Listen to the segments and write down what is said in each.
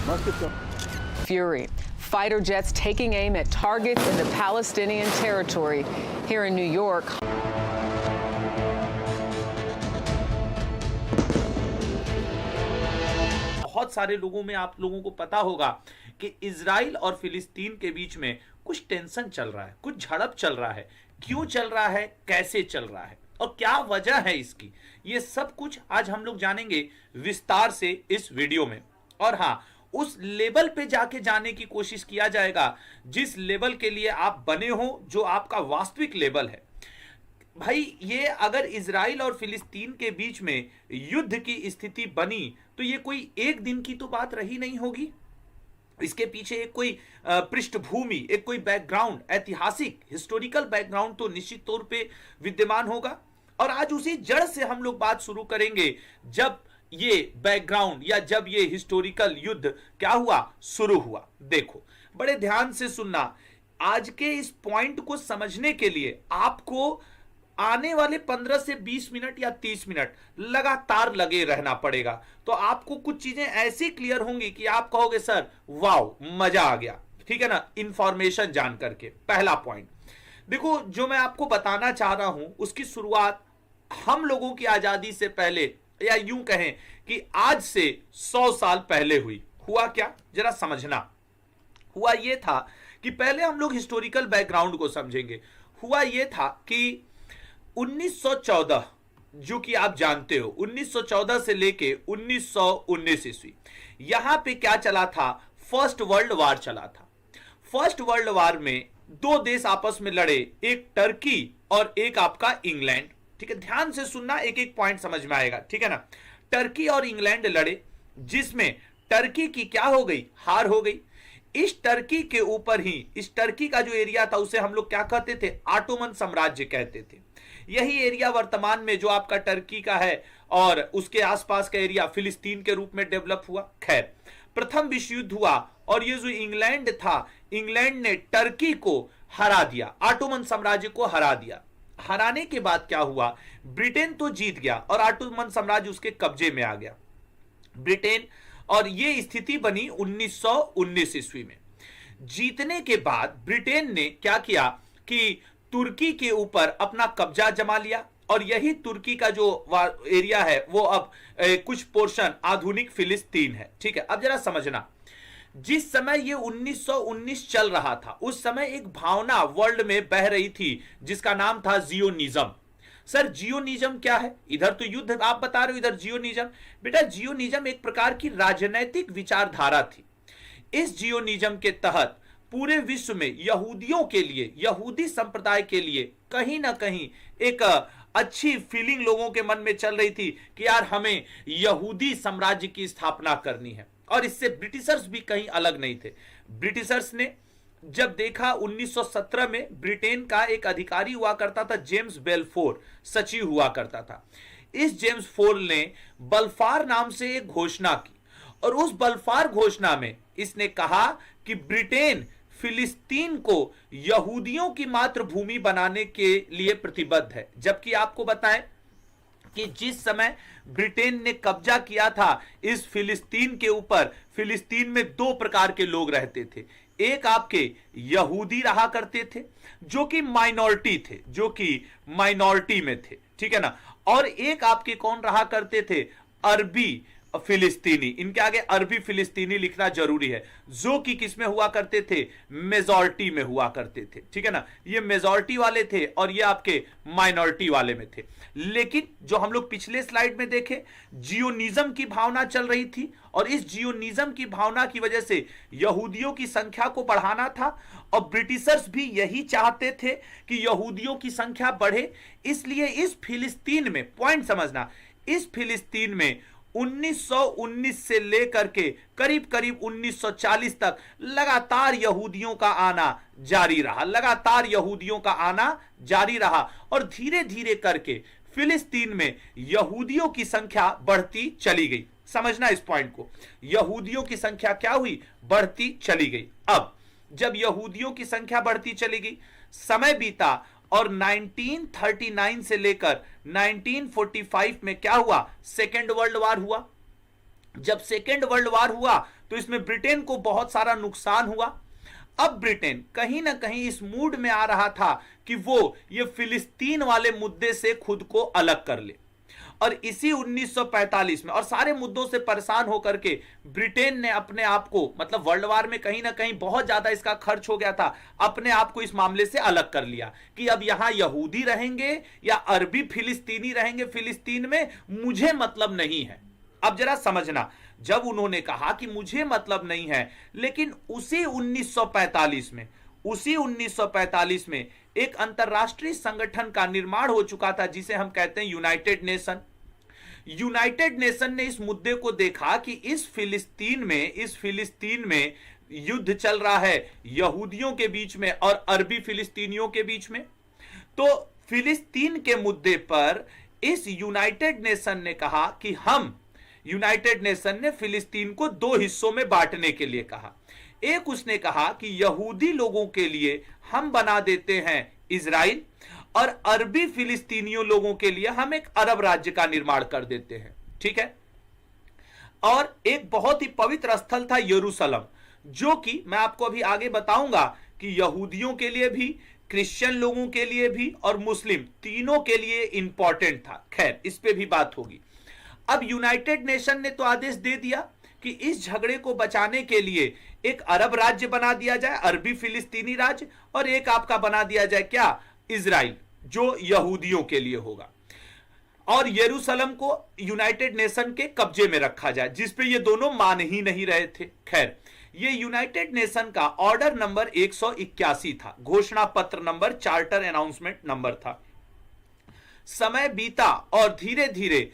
must have come. Fury. Fighter jets taking aim at targets in the Palestinian territory here in New York. बहुत सारे लोगों में आप लोगों को पता होगा कि इजराइल और फिलिस्तीन के बीच में कुछ टेंशन चल रहा है, कुछ झड़प चल रहा है। क्यों चल रहा है, कैसे चल रहा है और क्या वजह है इसकी, ये सब कुछ आज हम लोग जानेंगे विस्तार से इस वीडियो में। और हाँ, उस लेवल पे जाके जाने की कोशिश किया जाएगा जिस लेवल के लिए आप बने हो, जो आपका वास्तविक लेवल है। भाई, ये अगर इजराइल और फिलिस्तीन के बीच में युद्ध की स्थिति बनी तो ये कोई एक दिन की तो बात रही नहीं होगी। इसके पीछे एक कोई पृष्ठभूमि, एक कोई बैकग्राउंड, ऐतिहासिक हिस्टोरिकल बैकग्राउंड तो निश्चित तौर पे विद्यमान होगा। और आज उसी जड़ से हम लोग बात शुरू करेंगे, जब ये बैकग्राउंड या जब ये हिस्टोरिकल युद्ध क्या हुआ, शुरू हुआ। देखो, बड़े ध्यान से सुनना। आज के इस पॉइंट को समझने के लिए आपको आने वाले 15 से 20 मिनट या 30 मिनट लगातार लगे रहना पड़ेगा। तो आपको कुछ चीजें ऐसी क्लियर होंगी कि आप कहोगे सर वाओ, मजा आ गया। ठीक है ना, इंफॉर्मेशन जान करके। पहला पॉइंट देखो, जो मैं आपको बताना चाह रहा हूं उसकी शुरुआत हम लोगों की आजादी से पहले, या यूं कहें कि आज से 100 साल पहले हुई। हुआ क्या, जरा समझना। हुआ यह था कि पहले हम लोग हिस्टोरिकल बैकग्राउंड को समझेंगे। हुआ यह था कि 1914, जो कि आप जानते हो 1914 से लेके 1919 ईस्वी, यहां पे क्या चला था, फर्स्ट वर्ल्ड वार चला था। फर्स्ट वर्ल्ड वार में दो देश आपस में लड़े, एक टर्की और एक आपका इंग्लैंड। ठीक है, ध्यान से सुनना, एक एक पॉइंट समझ में आएगा। ठीक है ना, टर्की और इंग्लैंड लड़े, जिसमें टर्की की क्या हो गई, हार हो गई। इस टर्की के ऊपर ही, इस टर्की का जो एरिया था उसे हम लोग क्या कहते थे, ऑटोमन साम्राज्य कहते थे। यही एरिया वर्तमान में जो आपका टर्की का है और उसके आसपास का एरिया फिलिस्तीन के रूप में डेवलप हुआ। खैर, प्रथम विश्व युद्ध हुआ और ये जो इंग्लैंड था, इंग्लैंड ने टर्की को हरा दिया, ऑटोमन साम्राज्य को हरा दिया। हराने के बाद क्या हुआ, ब्रिटेन तो जीत गया और ऑटोमन साम्राज्य उसके कब्जे में आ गया, ब्रिटेन। और ये स्थिति बनी 1919 ईस्वी में। जीतने के बाद ब्रिटेन ने क्या किया कि तुर्की के ऊपर अपना कब्जा जमा लिया, और यही तुर्की का जो एरिया है वो अब कुछ पोर्शन आधुनिक फिलिस्तीन है। ठीक है, अब जरा समझना, जिस समय ये 1919 चल रहा था, उस समय एक भावना वर्ल्ड में बह रही थी जिसका नाम था जियोनिज्म। सर, जियोनिज्म क्या है, इधर तो युद्ध आप बता रहे हो, इधर जियोनिज्म। बेटा, जियोनिज्म एक प्रकार की राजनैतिक विचारधारा थी। इस जियोनिज्म के तहत पूरे विश्व में यहूदियों के लिए, यहूदी संप्रदाय के लिए कहीं ना कहीं एक अच्छी फीलिंग लोगों के मन में चल रही थी कि यार हमें यहूदी साम्राज्य की स्थापना करनी है। और इससे ब्रिटिशर्स भी कहीं अलग नहीं थे। ब्रिटिशर्स ने जब देखा, 1917 में ब्रिटेन का एक अधिकारी हुआ करता था, जेम्स बेलफोर सचिव हुआ करता था। इस जेम्स फोर ने बल्फार नाम से एक घोषणा की, और उस बल्फार घोषणा में इसने कहा कि ब्रिटेन फिलिस्तीन को यहूदियों की मातृभूमि बनाने के लिए प्रतिबद्ध है। जबकि आपको बताएं कि जिस समय ब्रिटेन ने कब्जा किया था इस फिलिस्तीन के ऊपर, फिलिस्तीन में दो प्रकार के लोग रहते थे। एक आपके यहूदी रहा करते थे जो कि माइनॉरिटी थे, जो कि माइनॉरिटी में थे। ठीक है ना, और एक आपके कौन रहा करते थे, अरबी फिलिस्तीनी। इनके आगे अरबी फिलिस्तीनी लिखना जरूरी है, जो कि किसमें हुआ करते थे, मेजॉरिटी में हुआ करते थे। ठीक है ना, ये मेजॉरिटी वाले थे और ये आपके माइनॉरिटी वाले में थे। लेकिन जो हम लोग पिछले स्लाइड में देखे, जियोनिज्म की भावना चल रही थी, और इस जियोनिज्म की भावना की वजह से यहूदियों की संख्या को बढ़ाना था, और ब्रिटिशर्स भी यही चाहते थे कि यहूदियों की संख्या बढ़े। इसलिए इस फिलिस्तीन में, पॉइंट समझना, इस फिलिस्तीन में 1919 से लेकर के करीब करीब 1940 तक लगातार यहूदियों का आना जारी रहा, लगातार यहूदियों का आना जारी रहा, और धीरे धीरे करके फिलिस्तीन में यहूदियों की संख्या बढ़ती चली गई। समझना इस पॉइंट को, यहूदियों की संख्या क्या हुई, बढ़ती चली गई। अब जब यहूदियों की संख्या बढ़ती चली गई, समय बीता, और 1939 से लेकर 1945 में क्या हुआ, सेकेंड वर्ल्ड वार हुआ। जब सेकेंड वर्ल्ड वॉर हुआ तो इसमें ब्रिटेन को बहुत सारा नुकसान हुआ। अब ब्रिटेन कहीं ना कहीं इस मूड में आ रहा था कि वो ये फिलिस्तीन वाले मुद्दे से खुद को अलग कर ले, और इसी 1945 में और सारे मुद्दों से परेशान होकर के ब्रिटेन ने अपने आप को, मतलब वर्ल्ड वार में कहीं ना कहीं बहुत ज्यादा इसका खर्च हो गया था, अपने आप को इस मामले से अलग कर लिया कि अब यहां यहूदी रहेंगे या अरबी फिलिस्तीनी रहेंगे फिलिस्तीन में, मुझे मतलब नहीं है। अब जरा समझना, जब उन्होंने कहा कि मुझे मतलब नहीं है, लेकिन उसी 1945 में एक अंतरराष्ट्रीय संगठन का निर्माण हो चुका था जिसे हम कहते हैं यूनाइटेड नेशन। यूनाइटेड नेशन ने इस मुद्दे को देखा कि इस फिलिस्तीन में युद्ध चल रहा है यहूदियों के बीच में और अरबी फिलिस्तीनियों के बीच में। तो फिलिस्तीन के मुद्दे पर इस यूनाइटेड नेशन ने कहा कि यूनाइटेड नेशन ने फिलिस्तीन को दो हिस्सों में बांटने के लिए कहा। एक उसने कहा कि यहूदी लोगों के लिए हम बना देते हैं इजराइल, और अरबी फिलिस्तीनियों लोगों के लिए हम एक अरब राज्य का निर्माण कर देते हैं, ठीक है। और एक बहुत ही पवित्र स्थल था यरूशलेम, जो कि मैं आपको अभी आगे बताऊंगा कि यहूदियों के लिए भी, क्रिश्चियन लोगों के लिए भी और मुस्लिम तीनों के लिए इंपॉर्टेंट था। खैर, इस पे भी बात होगी। अब यूनाइटेड नेशन ने तो आदेश दे दिया कि इस झगड़े को बचाने के लिए एक अरब राज्य बना दिया जाए, अरबी फिलिस्तीनी राज्य, और एक आपका बना दिया जाए क्या, इजराइल, जो यहूदियों के लिए होगा, और यरूशलेम को यूनाइटेड नेशन के कब्जे में रखा जाए, जिसपे ये दोनों मान ही नहीं रहे थे। खैर, ये यूनाइटेड नेशन का ऑर्डर नंबर 181 था, घोषणा पत्र नंबर, चार्टर अनाउंसमेंट नंबर था। समय बीता और धीरे धीरे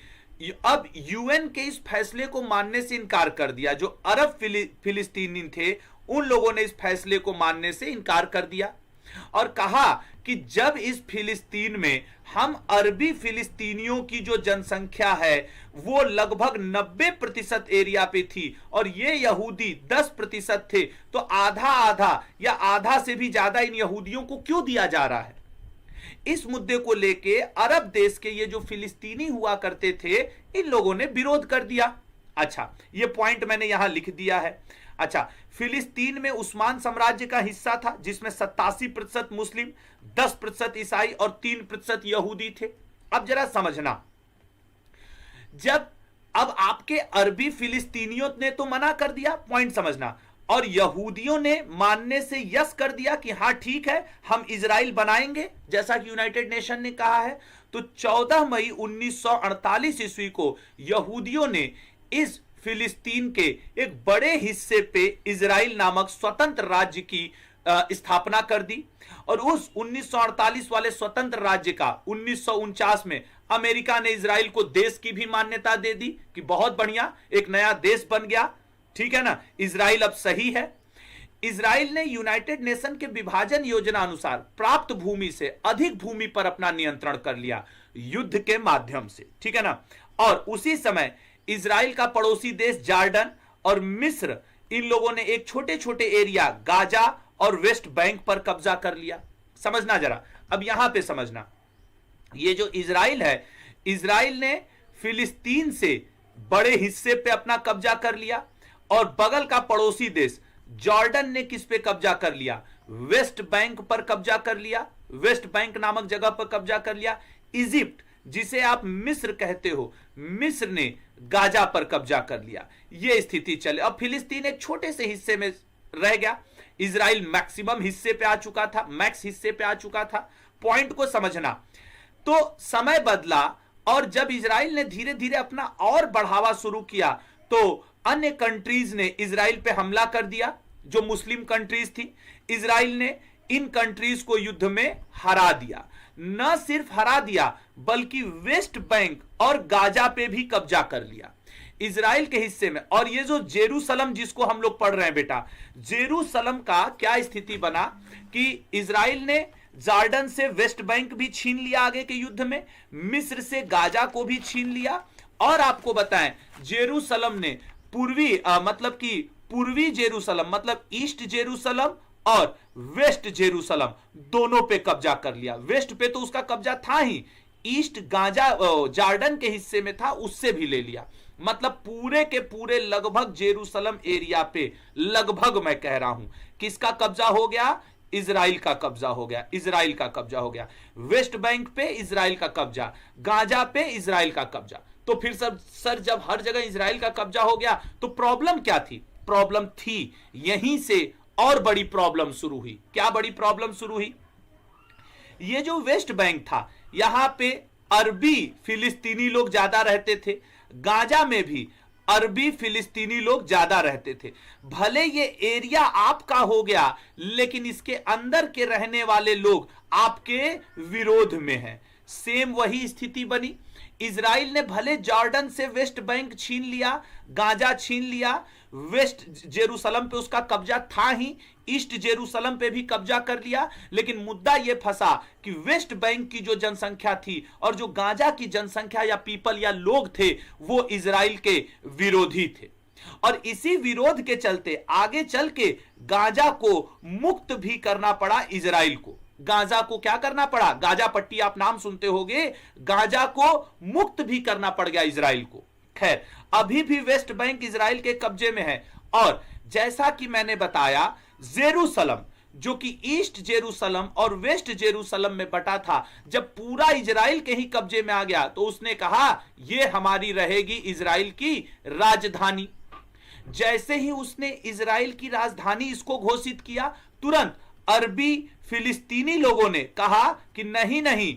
अब यूएन के इस फैसले को मानने से इनकार कर दिया। जो अरब फिलिस्तीनी थे उन लोगों ने इस फैसले को मानने से इनकार कर दिया और कहा कि जब इस फिलिस्तीन में हम अरबी फिलिस्तीनियों की जो जनसंख्या है वो लगभग 90% एरिया पे थी और ये यहूदी 10% थे, तो आधा आधा या आधा से भी ज्यादा इन यहूदियों को क्यों दिया जा रहा है। इस मुद्दे को लेके अरब देश के ये जो फिलिस्तीनी हुआ करते थे इन लोगों ने विरोध कर दिया। अच्छा, ये पॉइंट मैंने यहां लिख दिया है। अच्छा, फिलिस्तीन में उस्मान साम्राज्य का हिस्सा था जिसमें 87% मुस्लिम, 10% ईसाई और 3% यहूदी थे। अब जरा समझना, जब अब आपके अरबी फिलिस्तीनियों ने तो मना कर दिया, पॉइंट समझना, और यहूदियों ने मानने से यस कर दिया कि हां ठीक है हम इजराइल बनाएंगे जैसा कि यूनाइटेड नेशन ने कहा है, तो 14 मई 1948 ईस्वी को यहूदियों ने इस फिलिस्तीन के एक बड़े हिस्से पे इजराइल नामक स्वतंत्र राज्य की स्थापना कर दी। और उस 1948 वाले स्वतंत्र राज्य का 1949 में अमेरिका ने इजराइल को देश की भी मान्यता दे दी कि बहुत बढ़िया, एक नया देश बन गया, ठीक है ना, इजराइल अब सही है। इजराइल ने यूनाइटेड नेशन के विभाजन योजना अनुसार प्राप्त भूमि से अधिक भूमि पर अपना नियंत्रण कर लिया युद्ध के माध्यम से, ठीक है ना। और उसी समय इजराइल का पड़ोसी देश जॉर्डन और मिस्र, इन लोगों ने एक छोटे छोटे एरिया गाजा और वेस्ट बैंक पर कब्जा कर लिया। समझना जरा, अब यहां पे समझना, ये जो इजराइल है, इजराइल ने फिलिस्तीन से बड़े हिस्से पे अपना कब्जा कर लिया और बगल का पड़ोसी देश जॉर्डन ने किस पे कब्जा कर लिया, वेस्ट बैंक पर कब्जा कर लिया, वेस्ट बैंक नामक जगह पर कब्जा कर लिया। इजिप्ट, जिसे आप मिस्र कहते हो, मिस्र ने गाजा पर कब्जा कर लिया। यह स्थिति चले। अब फिलिस्तीन एक छोटे से हिस्से में रह गया, इजराइल मैक्सिमम हिस्से पे आ चुका था, मैक्स हिस्से पे आ चुका था। पॉइंट को समझना, तो समय बदला और जब इजराइल ने धीरे धीरे अपना और बढ़ावा शुरू किया तो अन्य कंट्रीज ने इजराइल पे हमला कर दिया, जो मुस्लिम कंट्रीज थी। इजराइल ने इन कंट्रीज को युद्ध में हरा दिया। न सिर्फ हरा दिया बल्कि वेस्ट बैंक और गाजा पे भी कब्जा कर लिया इजराइल के हिस्से में। और ये जो जेरूसलम जिसको हम लोग पढ़ रहे हैं बेटा, जेरूसलम का क्या स्थिति बना कि इजराइल ने जॉर्डन से वेस्ट बैंक भी छीन लिया आगे के युद्ध में, मिस्र से गाजा को भी छीन लिया। और आपको बताएं, जेरूसलम ने पूर्वी जेरूसलम मतलब ईस्ट जेरूसलम और वेस्ट जेरूसलम दोनों पे कब्जा कर लिया। वेस्ट पे तो उसका कब्जा था ही, ईस्ट गाजा जॉर्डन के हिस्से में था, उससे भी ले लिया। मतलब पूरे के पूरे लगभग जेरूसलम एरिया पे, लगभग मैं कह रहा हूं, किसका कब्जा हो गया? इजराइल का कब्जा हो गया, इजराइल का कब्जा हो गया। वेस्ट बैंक पे इजराइल का कब्जा, गाजा पे इजराइल का कब्जा। तो फिर सर जब हर जगह इजराइल का कब्जा हो गया तो प्रॉब्लम क्या थी? प्रॉब्लम थी यहीं से और बड़ी प्रॉब्लम शुरू हुई। क्या बड़ी प्रॉब्लम शुरू हुई? ये जो वेस्ट बैंक था, यहां पे अरबी फिलिस्तीनी लोग ज्यादा रहते थे, गाजा में भी अरबी फिलिस्तीनी लोग ज्यादा रहते थे। भले ये एरिया आपका हो गया, लेकिन इसके अंदर के रहने वाले लोग आपके विरोध में हैं। सेम वही स्थिति बनी। इजराइल ने भले जॉर्डन से वेस्ट बैंक छीन लिया, गाजा छीन लिया, वेस्ट जेरूसलम पे उसका कब्जा था ही, ईस्ट जेरूसलम पे भी कब्जा कर लिया, लेकिन मुद्दा यह फंसा कि वेस्ट बैंक की जो जनसंख्या थी और जो गाजा की जनसंख्या या पीपल या लोग थे, वो इजराइल के विरोधी थे। और इसी विरोध के चलते आगे चल के गाजा को मुक्त भी करना पड़ा इजराइल को। गाजा को क्या करना पड़ा? गाजा पट्टी आप नाम सुनते होंगे, गाजा को मुक्त भी करना पड़ गया इजराइल को। खैर, अभी भी वेस्ट बैंक इजराइल के कब्जे में है। और जैसा कि मैंने बताया, जेरूसलम जो कि ईस्ट जेरूसलम और वेस्ट जेरूसलम में बटा था, जब पूरा इजराइल के ही कब्जे में आ गया तो उसने कहा यह हमारी रहेगी इजराइल की राजधानी। जैसे ही उसने इजराइल की राजधानी इसको घोषित किया, तुरंत अरबी फिलिस्तीनी लोगों ने कहा कि नहीं नहीं,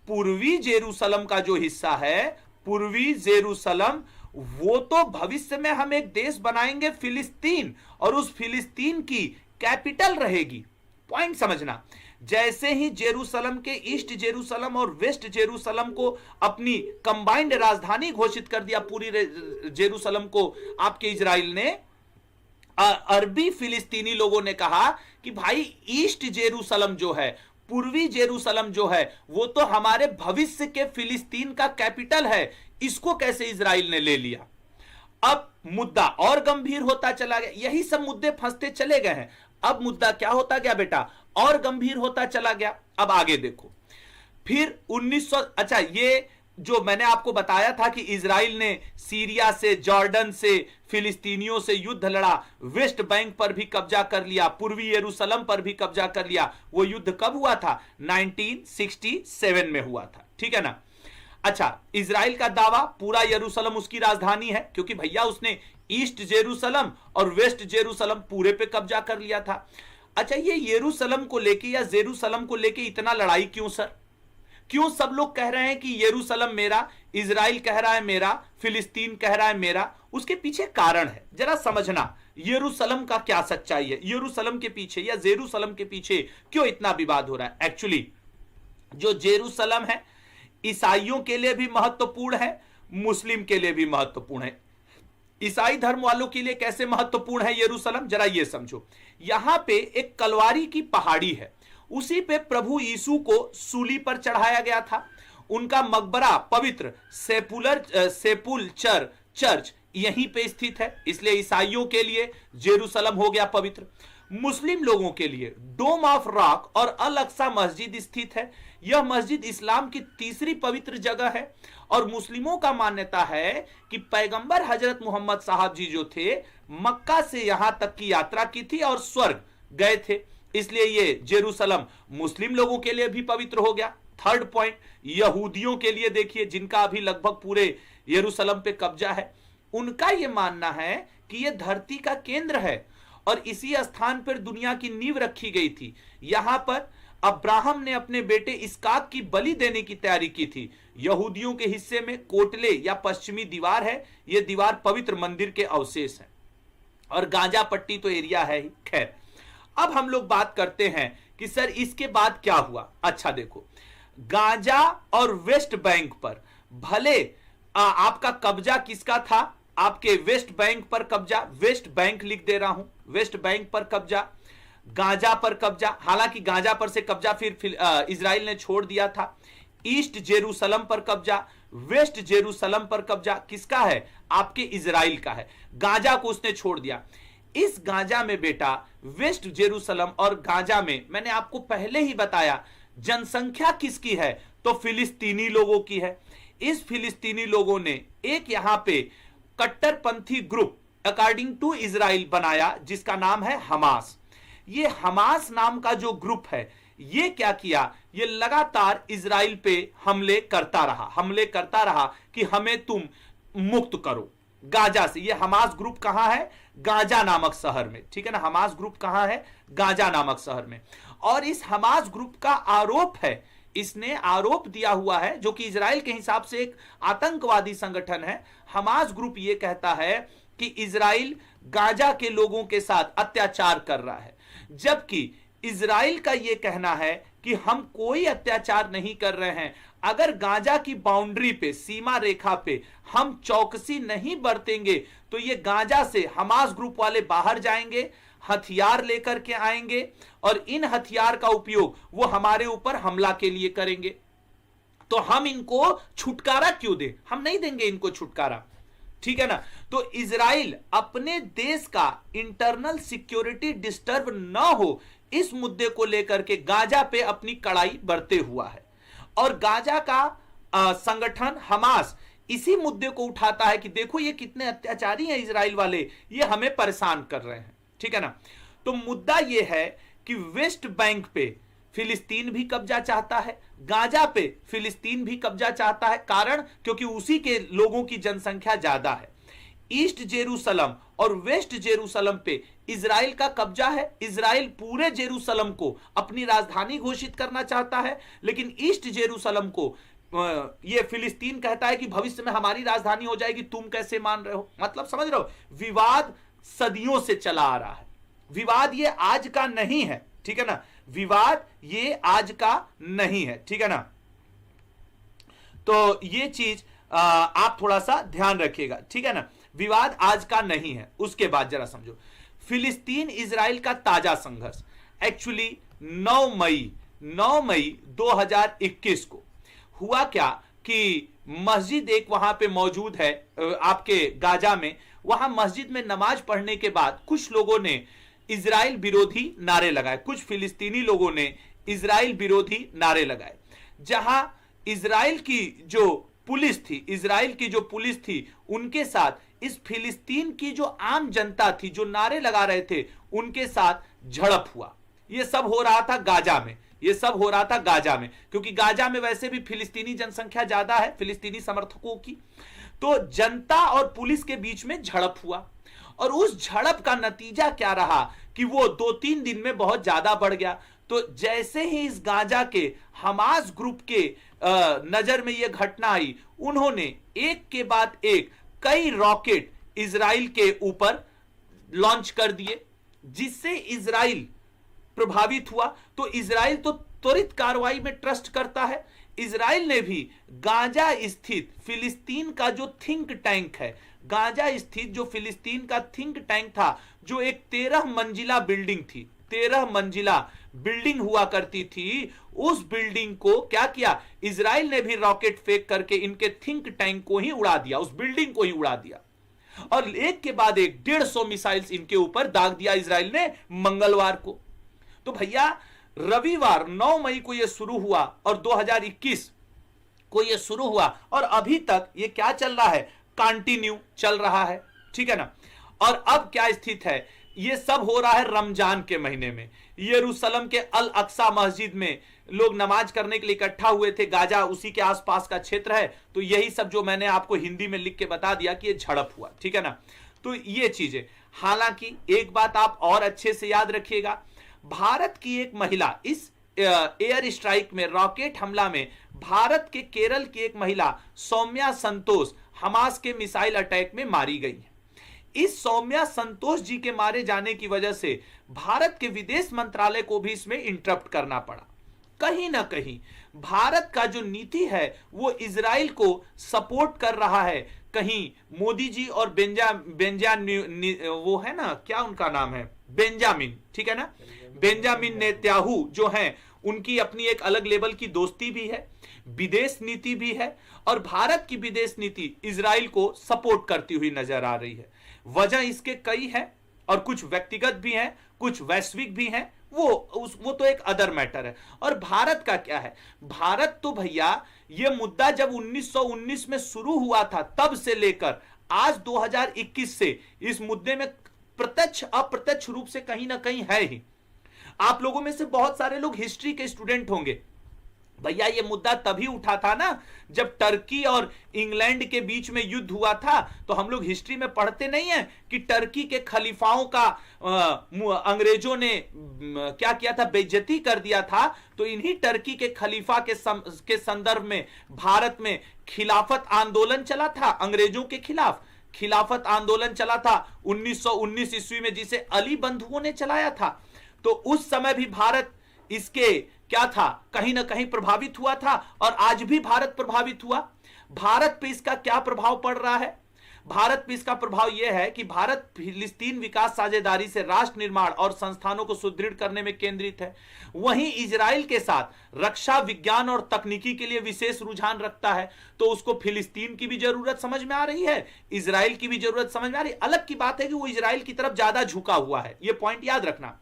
पूर्वी जेरूसलम का जो हिस्सा है, पूर्वी जेरूसलम, वो तो भविष्य में हम एक देश बनाएंगे फिलिस्तीन, और उस फिलिस्तीन की कैपिटल रहेगी। पॉइंट समझना। जैसे ही जेरूसलम के ईस्ट जेरूसलम और वेस्ट जेरूसलम को अपनी कंबाइंड राजधानी घोषित कर दिया, पूरी जेरूसलम को आपके इजराइल ने, अरबी फिलिस्तीनी लोगों ने कहा कि भाई ईस्ट जेरूसलम जो है, पूर्वी जेरूसलम जो है, वो तो हमारे भविष्य के फिलिस्तीन का कैपिटल है, इसको कैसे इजराइल ने ले लिया? अब मुद्दा और गंभीर होता चला गया। यही सब मुद्दे फंसते चले गए हैं। अब मुद्दा क्या होता गया बेटा? और गंभीर होता चला गया। अब आगे देखो, फिर 1900, अच्छा, ये जो मैंने आपको बताया था कि इजराइल ने सीरिया से, जॉर्डन से, फिलिस्तीनियों से युद्ध लड़ा, वेस्ट बैंक पर भी कब्जा कर लिया, पूर्वी यरूशलेम पर भी कब्जा कर लिया, वो युद्ध कब हुआ था? 1967 में हुआ था, ठीक है ना? अच्छा, इजराइल का दावा पूरा यरूशलेम उसकी राजधानी है, क्योंकि भैया उसने ईस्ट जेरूसलम और वेस्ट जेरूसलम पूरे पे कब्जा कर लिया था। अच्छा, ये यरूशलेम को लेके या जेरूसलम को लेके इतना लड़ाई क्यों सर? क्यों सब लोग कह रहे हैं कि यरूशलेम मेरा, इजराइल कह रहा है मेरा, फिलिस्तीन कह रहा है मेरा? उसके पीछे कारण है, जरा समझना। यरूशलेम का क्या सच्चाई है? यरूशलेम के पीछे या जेरूशलेम के पीछे क्यों इतना विवाद हो रहा है? एक्चुअली जो जेरूशलेम है, ईसाइयों के लिए भी महत्वपूर्ण है, मुस्लिम के लिए भी महत्वपूर्ण है। ईसाई धर्म वालों के लिए कैसे महत्वपूर्ण है यरूशलेम, जरा ये समझो। यहां पे एक कलवारी की पहाड़ी है, उसी पे प्रभु यीशु को सूली पर चढ़ाया गया था। उनका मकबरा, पवित्र सेपुलचर चर्च यहीं पे स्थित है, इसलिए ईसाइयों के लिए जेरूशलेम हो गया पवित्र। मुस्लिम लोगों के लिए डोम ऑफ रॉक और अल अक्सा मस्जिद स्थित है। यह मस्जिद इस्लाम की तीसरी पवित्र जगह है, और मुस्लिमों का मान्यता है कि पैगंबर हजरत मोहम्मद साहब जी जो थे, मक्का से यहां तक की यात्रा की थी और स्वर्ग गए थे, इसलिए ये जेरूशलेम मुस्लिम लोगों के लिए भी पवित्र हो गया। थर्ड पॉइंट, यहूदियों के लिए देखिए, जिनका अभी लगभग पूरे यरूशलेम पे कब्जा है, उनका यह मानना है कि यह धरती का केंद्र है और इसी स्थान पर दुनिया की नींव रखी गई थी। यहां पर अब्राहम ने अपने बेटे इसकाक की बलि देने की तैयारी की थी। यहूदियों के हिस्से में कोटले या पश्चिमी दीवार है, यह दीवार पवित्र मंदिर के अवशेष है, और गाजा पट्टी तो एरिया है ही। खैर, अब हम लोग बात करते हैं कि सर इसके बाद क्या हुआ। अच्छा देखो, गाजा और वेस्ट बैंक पर भले आपका कब्जा किसका था? आपके वेस्ट बैंक पर कब्जा, वेस्ट बैंक लिख दे रहा हूं, वेस्ट बैंक पर कब्जा, गाजा पर कब्जा, हालांकि गाजा पर से कब्जा फिर इजराइल ने छोड़ दिया था। ईस्ट जेरूशलेम पर कब्जा, वेस्ट जेरूशलेम पर कब्जा किसका है? आपके इजराइल का है। गाजा को उसने छोड़ दिया। इस गाजा में बेटा, वेस्ट जेरूशलेम और गाजा में मैंने आपको पहले ही बताया, जनसंख्या किसकी है? तो फिलिस्तीनी लोगों की है। इस फिलिस्तीनी लोगों ने एक यहां पे कट्टरपंथी ग्रुप अकॉर्डिंग टू इजराइल बनाया, जिसका नाम है हमास। ये हमास नाम का जो ग्रुप है, ये क्या किया, ये लगातार इजराइल पे हमले करता रहा कि हमें तुम मुक्त करो गाजा से। ये हमास ग्रुप कहां है, गाजा नामक शहर में, ठीक है ना। हमास ग्रुप कहां है, गाजा नामक शहर में। और इस हमास ग्रुप का आरोप है, इसने आरोप दिया हुआ है, जो कि इजराइल के हिसाब से एक आतंकवादी संगठन है। हमास ग्रुप ये कहता है कि इजराइल गाजा के लोगों के साथ अत्याचार कर रहा है, जबकि इजराइल का यह कहना है कि हम कोई अत्याचार नहीं कर रहे हैं। अगर गाजा की बाउंड्री पे, सीमा रेखा पे हम चौकसी नहीं बरतेंगे तो ये गाजा से हमास ग्रुप वाले बाहर जाएंगे, हथियार लेकर के आएंगे और इन हथियार का उपयोग वो हमारे ऊपर हमला के लिए करेंगे। तो हम इनको छुटकारा क्यों दें, हम नहीं देंगे इनको छुटकारा, ठीक है ना। तो इजराइल अपने देश का इंटरनल सिक्योरिटी डिस्टर्ब ना हो, इस मुद्दे को लेकर के गाजा पे अपनी कड़ाई बरते हुआ है। और गाजा का संगठन हमास इसी मुद्दे को उठाता है कि देखो ये कितने अत्याचारी हैं इजराइल वाले, ये हमें परेशान कर रहे हैं, ठीक है ना। तो मुद्दा ये है कि वेस्ट बैंक पे फिलिस्तीन भी कब्जा चाहता है, गाजा पे फिलिस्तीन भी कब्जा चाहता है। कारण क्योंकि उसी के लोगों की जनसंख्या ज्यादा है। ईस्ट जेरूसलम और वेस्ट जेरूसलम पे इजराइल का कब्जा है। इजराइल पूरे जेरूसलम को अपनी राजधानी घोषित करना चाहता है, लेकिन ईस्ट जेरूसलम को ये फिलिस्तीन कहता है कि भविष्य में हमारी राजधानी हो जाएगी, तुम कैसे मान रहे हो। मतलब समझ रहे हो, विवाद सदियों से चला आ रहा है। विवाद ये आज का नहीं है, ठीक है ना। विवाद ये आज का नहीं है, ठीक है ना। तो ये चीज आप थोड़ा सा ध्यान रखिएगा, ठीक है ना। विवाद आज का नहीं है। उसके बाद जरा समझो, फिलिस्तीन इजराइल का ताजा संघर्ष एक्चुअली 9 मई 2021 को हुआ क्या कि मस्जिद एक वहां पे मौजूद है आपके गाजा में। वहां मस्जिद में नमाज पढ़ने के बाद कुछ लोगों ने इजराइल विरोधी नारे लगाए, कुछ फिलिस्तीनी लोगों ने इजराइल विरोधी नारे लगाए। जहां इजराइल की जो पुलिस थी उनके साथ इस फिलिस्तीन की जो आम जनता थी, जो नारे लगा रहे थे, उनके साथ झड़प हुआ। यह सब हो रहा था गाजा में, क्योंकि गाजा में वैसे भी फिलिस्तीनी जनसंख्या ज्यादा है, फिलिस्तीनी समर्थकों की। तो जनता और पुलिस के बीच में झड़प हुआ और उस झड़प का नतीजा क्या रहा कि वो 2-3 दिन में बहुत ज्यादा बढ़ गया। तो जैसे ही इस गाजा के हमास ग्रुप के नजर में यह घटना आई, उन्होंने एक के बाद एक कई रॉकेट इजराइल के ऊपर लॉन्च कर दिए, जिससे इजराइल प्रभावित हुआ। तो इजराइल तो त्वरित कार्रवाई में ट्रस्ट करता है। इजराइल ने भी गाजा स्थित फिलिस्तीन का जो थिंक टैंक है, गाजा स्थित जो फिलिस्तीन का थिंक टैंक था, जो एक 13 मंजिला बिल्डिंग थी, 13 मंजिला बिल्डिंग हुआ करती थी, उस बिल्डिंग को क्या किया, इजराइल ने भी रॉकेट फेंक करके इनके थिंक टैंक को ही उड़ा दिया, उस बिल्डिंग को ही उड़ा दिया। और एक के बाद एक 150 मिसाइल्स इनके ऊपर दाग दिया इजराइल ने मंगलवार को। तो भैया रविवार 9 मई को यह शुरू हुआ और 2021 को यह शुरू हुआ और अभी तक यह क्या चल रहा है, कंटिन्यू चल रहा है, ठीक है ना। और अब क्या स्थिति है, यह सब हो रहा है रमजान के महीने में। यरूशलेम के अल अक्सा मस्जिद में लोग नमाज करने के लिए इकट्ठा हुए थे। गाजा उसी के आसपास का क्षेत्र है। तो यही सब जो मैंने आपको हिंदी में लिख के बता दिया कि यह झड़प हुआ, ठीक है ना। तो ये चीजें, हालांकि एक बात आप और अच्छे से याद रखिएगा, भारत की एक महिला इस एयर स्ट्राइक में, रॉकेट हमला में, भारत के केरल की एक महिला सौम्या संतोष हमास के मिसाइल अटैक में मारी गई है। इस सौम्या संतोष जी के मारे जाने की वजह से भारत के विदेश मंत्रालय को भी इसमें इंटरप्ट करना पड़ा। कहीं ना कहीं भारत का जो नीति है वो इजराइल को सपोर्ट कर रहा है। कहीं मोदी जी और वो है ना, क्या उनका नाम है, बेंजामिन, ठीक है ना, बेंजामिन नेतन्याहू जो हैं, उनकी अपनी एक अलग लेवल की दोस्ती भी है, विदेश नीति भी है। और भारत की विदेश नीति इजराइल को सपोर्ट करती हुई नजर आ रही है। वजह इसके कई हैं और कुछ व्यक्तिगत भी हैं, कुछ वैश्विक भी हैं, वो तो एक अदर मैटर है। और भारत का क्या है, भारत तो भैया ये मुद्दा जब 1919 में शुरू हुआ था तब से लेकर आज 2021 से इस मुद्दे में प्रत्यक्ष अप्रत्यक्ष रूप से कहीं ना कहीं है ही। आप लोगों में से बहुत सारे लोग हिस्ट्री के स्टूडेंट होंगे। भैया ये मुद्दा तभी उठा था ना जब टर्की और इंग्लैंड के बीच में युद्ध हुआ था। तो हम लोग हिस्ट्री में पढ़ते नहीं है कि टर्की के खलीफाओं का अंग्रेजों ने क्या किया था, बेइज्जती कर दिया था। तो इन्हीं टर्की के खलीफा के संदर्भ में भारत में खिलाफत आंदोलन चला था, अंग्रेजों के खिलाफ खिलाफत आंदोलन चला था 1919 ईस्वी में, जिसे अली बंधुओं ने चलाया था। तो उस समय भी भारत इसके क्या था, कहीं ना कहीं प्रभावित हुआ था, और आज भी भारत प्रभावित हुआ। भारत पे इसका क्या प्रभाव पड़ रहा है? भारत पे इसका प्रभाव यह है कि भारत फिलिस्तीन विकास साझेदारी से राष्ट्र निर्माण और संस्थानों को सुदृढ़ करने में केंद्रित है। वहीं इजराइल के साथ रक्षा विज्ञान और तकनीकी के लिए विशेष रुझान रखता है। तो उसको फिलिस्तीन की भी जरूरत समझ में आ रही है, इजराइल की भी जरूरत समझ में आ रही है। अलग की बात है कि वो इजराइल की तरफ ज्यादा झुका हुआ है, यह पॉइंट याद रखना।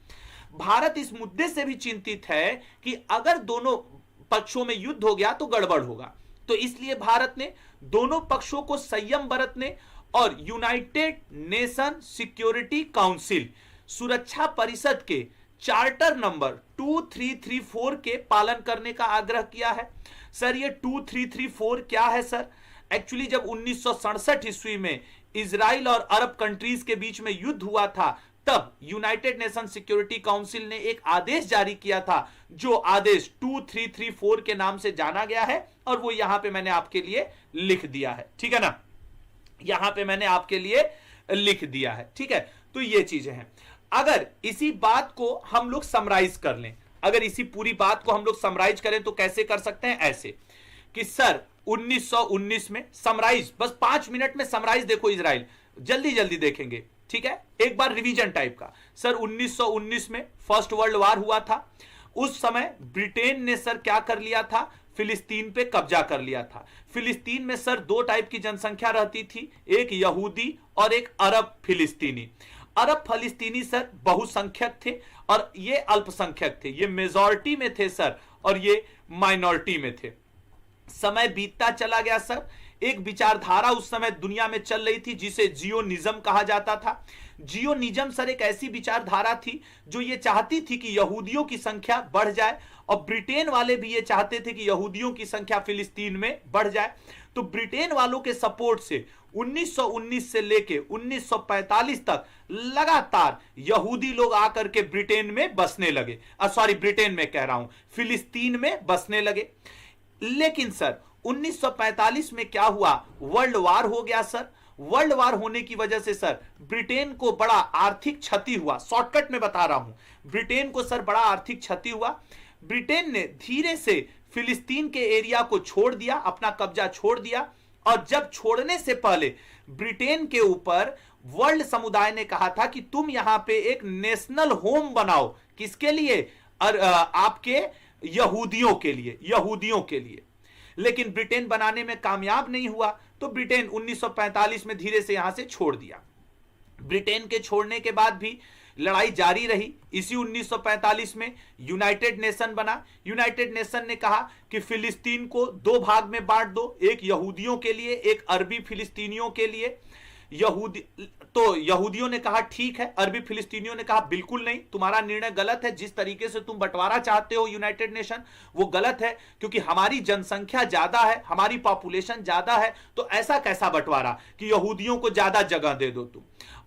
भारत इस मुद्दे से भी चिंतित है कि अगर दोनों पक्षों में युद्ध हो गया तो गड़बड़ होगा। तो इसलिए भारत ने दोनों पक्षों को संयम बरतने और यूनाइटेड नेशन सिक्योरिटी काउंसिल सुरक्षा परिषद के चार्टर नंबर 2334 के पालन करने का आग्रह किया है। सर ये 2334 क्या है सर? एक्चुअली जब 1967 ईस्वी में इजराइल और अरब कंट्रीज के बीच में युद्ध हुआ था, तब यूनाइटेड नेशन सिक्योरिटी काउंसिल ने एक आदेश जारी किया था, जो आदेश 2334 के नाम से जाना गया है। और वो यहां पे मैंने आपके लिए लिख दिया है, ठीक है ना, यहां पे मैंने आपके लिए लिख दिया है, ठीक है। तो ये चीजें हैं। अगर इसी बात को हम लोग समराइज कर लें, अगर इसी पूरी बात को हम लोग समराइज करें तो कैसे कर सकते हैं? ऐसे कि सर 1919 में समराइज, बस 5 मिनट में समराइज देखो इजराइल, जल्दी जल्दी देखेंगे, ठीक है, एक बार रिवीजन टाइप का। सर 1919 में फर्स्ट वर्ल्ड वार हुआ था। उस समय ब्रिटेन ने सर क्या कर लिया था, फिलिस्तीन पे कब्जा कर लिया था। फिलिस्तीन में सर 2 टाइप की जनसंख्या रहती थी, एक यहूदी और एक अरब फिलिस्तीनी। अरब फिलिस्तीनी सर बहुसंख्यक थे और ये अल्पसंख्यक थे, ये मेजॉरिटी में थे सर और ये माइनॉरिटी में थे। समय बीतता चला गया सर, एक विचारधारा उस समय दुनिया में चल रही थी जिसे जियोनिज्म कहा जाता था। जियोनिज्म सर एक ऐसी विचारधारा थी जो ये चाहती थी कि यहूदियों की संख्या बढ़ जाए, और ब्रिटेन वाले भी ये चाहते थे कि यहूदियों की संख्या फिलिस्तीन में बढ़ जाए। तो ब्रिटेन वालों के सपोर्ट से 1919 से लेके 1945 तक लगातार यहूदी लोग आकर के ब्रिटेन में बसने लगे, ब्रिटेन में कह रहा हूं, फिलिस्तीन में बसने लगे। लेकिन सर 1945 में क्या हुआ, वर्ल्ड वार हो गया सर। वर्ल्ड वार होने की वजह से सर ब्रिटेन को बड़ा आर्थिक क्षति हुआ। शॉर्टकट में बता रहा हूं, ब्रिटेन को सर बड़ा आर्थिक क्षति हुआ। ब्रिटेन ने धीरे से फिलिस्तीन के एरिया को छोड़ दिया, अपना कब्जा छोड़ दिया। और जब छोड़ने से पहले ब्रिटेन के ऊपर वर्ल्ड समुदाय ने कहा था कि तुम यहां पे एक नेशनल होम बनाओ, किसके लिए? आपके यहूदियों के लिए, यहूदियों के लिए। लेकिन ब्रिटेन बनाने में कामयाब नहीं हुआ, तो ब्रिटेन 1945 में धीरे से यहां से छोड़ दिया। ब्रिटेन के छोड़ने के बाद भी लड़ाई जारी रही। इसी 1945 में यूनाइटेड नेशन बना। यूनाइटेड नेशन ने कहा कि फिलिस्तीन को 2 भाग में बांट दो, एक यहूदियों के लिए, एक अरबी फिलिस्तीनियों के लिए। यहूदियों ने कहा ठीक है, अरबी फिलिस्तीनियों ने कहा बिल्कुल नहीं, तुम्हारा निर्णय गलत है, जिस तरीके से तुम बंटवारा चाहते हो यूनाइटेड नेशन वो गलत है, क्योंकि हमारी जनसंख्या ज्यादा है, हमारी पॉपुलेशन ज्यादा है, तो ऐसा कैसा बंटवारा कि यहूदियों को ज्यादा जगह दे दो तुम।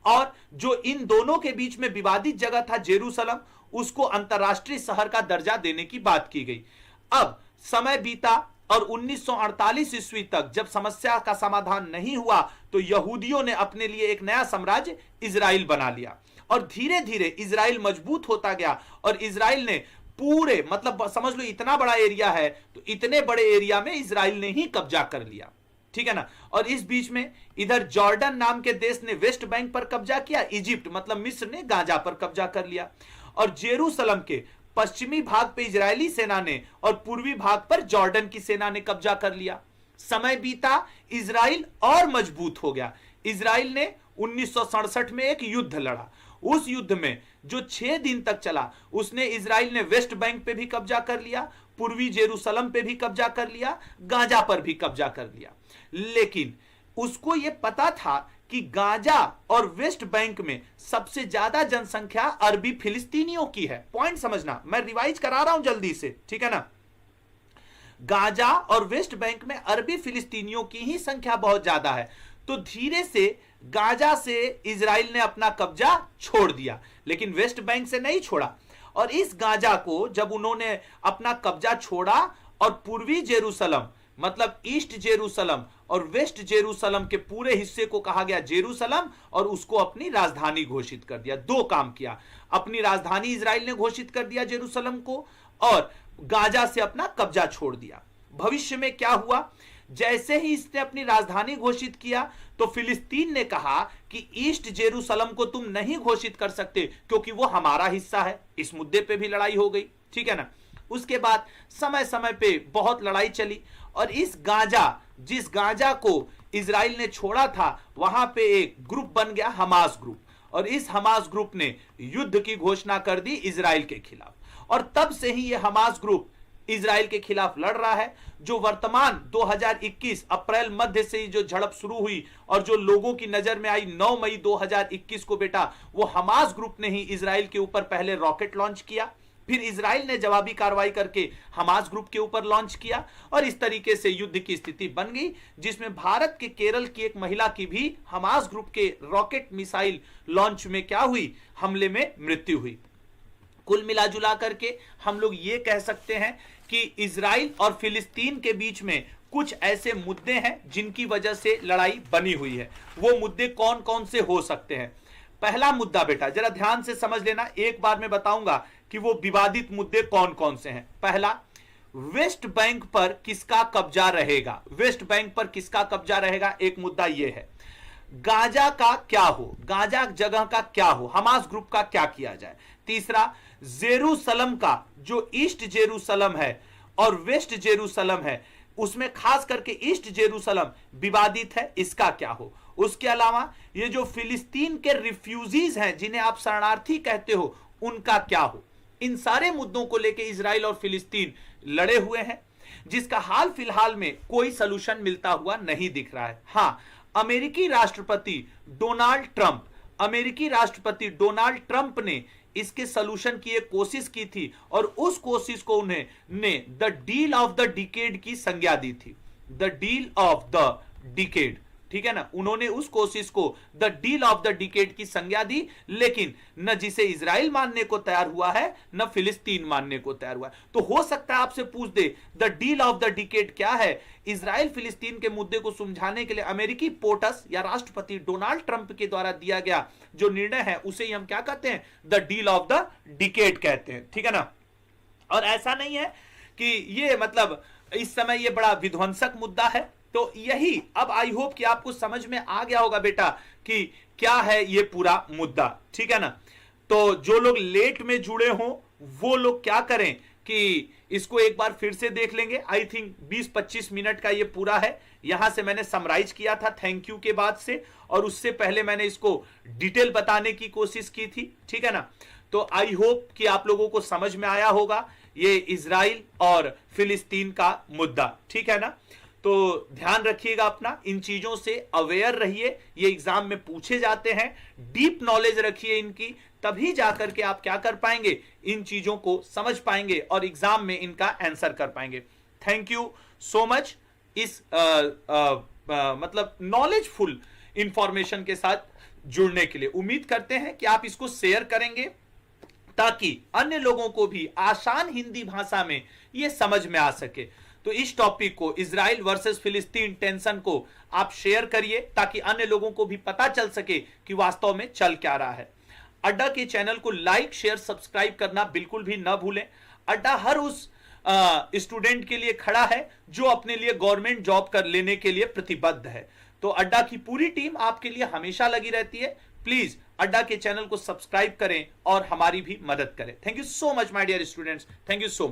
और जो इन दोनों के बीच में विवादित जगह था जेरूसलम, उसको अंतरराष्ट्रीय शहर का दर्जा देने की बात की गई। अब समय बीता और 1948 ईस्वी तक जब समस्या का समाधान नहीं हुआ, तो यहूदियों ने अपने लिए एक नया साम्राज्य इजराइल बना लिया। और धीरे धीरे इजराइल मजबूत होता गया और इजराइल ने पूरे, मतलब समझ लो इतना बड़ा एरिया है, तो इतने बड़े एरिया में इजराइल ने ही कब्जा कर लिया, ठीक है ना। और इस बीच में इधर जॉर्डन नाम के देश ने वेस्ट बैंक पर कब्जा किया, इजिप्ट मतलब मिस्र ने गाजा पर कब्जा कर लिया, और जेरूसलम के पश्चिमी भाग पे इजरायली सेना ने और पूर्वी भाग पर जॉर्डन की सेना ने कब्जा कर लिया। समय बीता, इजराइल और मजबूत हो गया। इजराइल ने 1967 में एक युद्ध लड़ा। उस युद्ध में जो 6 दिन तक चला, उसने इजराइल ने वेस्ट बैंक पे भी कब्जा कर लिया, पूर्वी जेरूसलम पे भी कब्जा कर लिया, गाजा पर भी कब्जा कर लिया। लेकिन उसको यह पता था कि गाजा और वेस्ट बैंक में सबसे ज्यादा जनसंख्या अरबी फिलिस्तीनियों की है। पॉइंट समझना, मैं रिवाइज करा रहा हूं जल्दी से, ठीक है ना। गाजा और वेस्ट बैंक में अरबी फिलिस्तीनियों की ही संख्या बहुत ज्यादा है। तो धीरे से गाजा से इजराइल ने अपना कब्जा छोड़ दिया, लेकिन वेस्ट बैंक से नहीं छोड़ा। और इस गाजा को जब उन्होंने अपना कब्जा छोड़ा और पूर्वी जेरूसलम मतलब ईस्ट जेरूसलम और वेस्ट जेरूसलम के पूरे हिस्से को कहा गया जेरूसलम, और उसको अपनी राजधानी घोषित कर दिया। दो काम किया, अपनी राजधानी इजराइल ने घोषित कर दिया जेरूसलम को, और गाजा से अपना कब्जा छोड़ दिया। भविष्य में क्या हुआ, जैसे ही इसने अपनी राजधानी घोषित किया तो फिलिस्तीन ने कहा कि ईस्ट जेरूसलम को तुम नहीं घोषित कर सकते क्योंकि वो हमारा हिस्सा है। इस मुद्दे पे भी लड़ाई हो गई, ठीक है ना। उसके बाद समय समय पे बहुत लड़ाई चली, और इस गाजा, जिस गाजा को इजराइल ने छोड़ा था, वहां पे एक ग्रुप बन गया, हमास ग्रुप, और इस हमास ग्रुप ने युद्ध की घोषणा कर दी इजराइल के खिलाफ। और तब से ही यह हमास ग्रुप इजराइल के खिलाफ लड़ रहा है। जो वर्तमान 2021 अप्रैल मध्य से ही जो झड़प शुरू हुई और जो लोगों की नजर में आई 9 मई 2021 को, बेटा वो हमास ग्रुप ने ही इजराइल के ऊपर पहले रॉकेट लॉन्च किया, फिर इजराइल ने जवाबी कार्रवाई करके हमास ग्रुप के ऊपर लॉन्च किया, और इस तरीके से युद्ध की स्थिति बन गई, जिसमें भारत के केरल की एक महिला की भी हमास ग्रुप के रॉकेट मिसाइल लॉन्च में क्या हुई, हमले में मृत्यु हुई। कुल मिला जुला करके हम लोग ये कह सकते हैं कि इजराइल और फिलिस्तीन के बीच में कुछ ऐसे मुद्दे हैं जिनकी वजह से लड़ाई बनी हुई है। वो मुद्दे कौन कौन से हो सकते हैं। पहला मुद्दा बेटा जरा ध्यान से समझ लेना, एक बार मैं बताऊंगा कि वो विवादित मुद्दे कौन कौन से हैं। पहला, वेस्ट बैंक पर किसका कब्जा रहेगा। वेस्ट बैंक पर किसका कब्जा रहेगा, एक मुद्दा यह है। गाजा का क्या हो, गाजा जगह का क्या हो, हमास ग्रुप का क्या किया जाए। तीसरा, जेरूसलम का जो ईस्ट जेरूसलम है और वेस्ट जेरूसलम है, उसमें खास करके ईस्ट जेरूसलम विवादित है, इसका क्या हो। उसके अलावा ये जो फिलिस्तीन के रिफ्यूजीज हैं जिन्हें आप शरणार्थी कहते हो, उनका क्या हो। इन सारे मुद्दों को लेकर इजराइल और फिलिस्तीन लड़े हुए हैं, जिसका हाल फिलहाल में कोई सलूशन मिलता हुआ नहीं दिख रहा है। हां, अमेरिकी राष्ट्रपति डोनाल्ड ट्रंप ने इसके सलूशन की एक कोशिश की थी, और उस कोशिश को उन्होंने the deal of the decade की संज्ञा दी थी। The deal of the decade, ठीक है ना, उन्होंने उस कोशिश को the deal of the decade की संज्ञा दी, लेकिन न जिसे इजराइल मानने को तैयार हुआ है न फिलिस्तीन मानने को तैयार हुआ है। तो हो सकता है आपसे पूछ दे the deal of the decade क्या है। इजराइल फिलिस्तीन के मुद्दे को सुलझाने के लिए अमेरिकी पोटस या राष्ट्रपति डोनाल्ड ट्रंप के द्वारा दिया गया जो निर्णय है, उसे ही हम क्या कहते हैं, the deal of the decade कहते हैं, ठीक है ना। और ऐसा नहीं है कि ये मतलब इस समय ये बड़ा विध्वंसक मुद्दा है। तो यही अब आई होप कि आपको समझ में आ गया होगा बेटा कि क्या है ये पूरा मुद्दा, ठीक है ना। तो जो लोग लेट में जुड़े हों वो लोग क्या करें कि इसको एक बार फिर से देख लेंगे। आई थिंक 20-25 मिनट का ये पूरा है। यहां से मैंने समराइज किया था थैंक यू के बाद से, और उससे पहले मैंने इसको डिटेल बताने की कोशिश की थी, ठीक है ना। तो आई होप कि आप लोगों को समझ में आया होगा ये इजराइल और फिलिस्तीन का मुद्दा, ठीक है ना। तो ध्यान रखिएगा अपना, इन चीजों से अवेयर रहिए, ये एग्जाम में पूछे जाते हैं। डीप नॉलेज रखिए इनकी, तभी जाकर के आप क्या कर पाएंगे, इन चीजों को समझ पाएंगे और एग्जाम में इनका आंसर कर पाएंगे। थैंक यू सो मच इस मतलब नॉलेजफुल इंफॉर्मेशन के साथ जुड़ने के लिए। उम्मीद करते हैं कि आप इसको शेयर करेंगे ताकि अन्य लोगों को भी आसान हिंदी भाषा में यह समझ में आ सके। तो इस टॉपिक को, इजराइल वर्सेस फिलिस्तीन टेंशन को आप शेयर करिए ताकि अन्य लोगों को भी पता चल सके कि वास्तव में चल क्या रहा है। अड्डा के चैनल को लाइक शेयर सब्सक्राइब करना बिल्कुल भी न भूलें। अड्डा हर उस स्टूडेंट के लिए खड़ा है जो अपने लिए गवर्नमेंट जॉब कर लेने के लिए प्रतिबद्ध है। तो अड्डा की पूरी टीम आपके लिए हमेशा लगी रहती है। प्लीज अड्डा के चैनल को सब्सक्राइब करें और हमारी भी मदद करें। Thank you so much my dear students, thank you so much.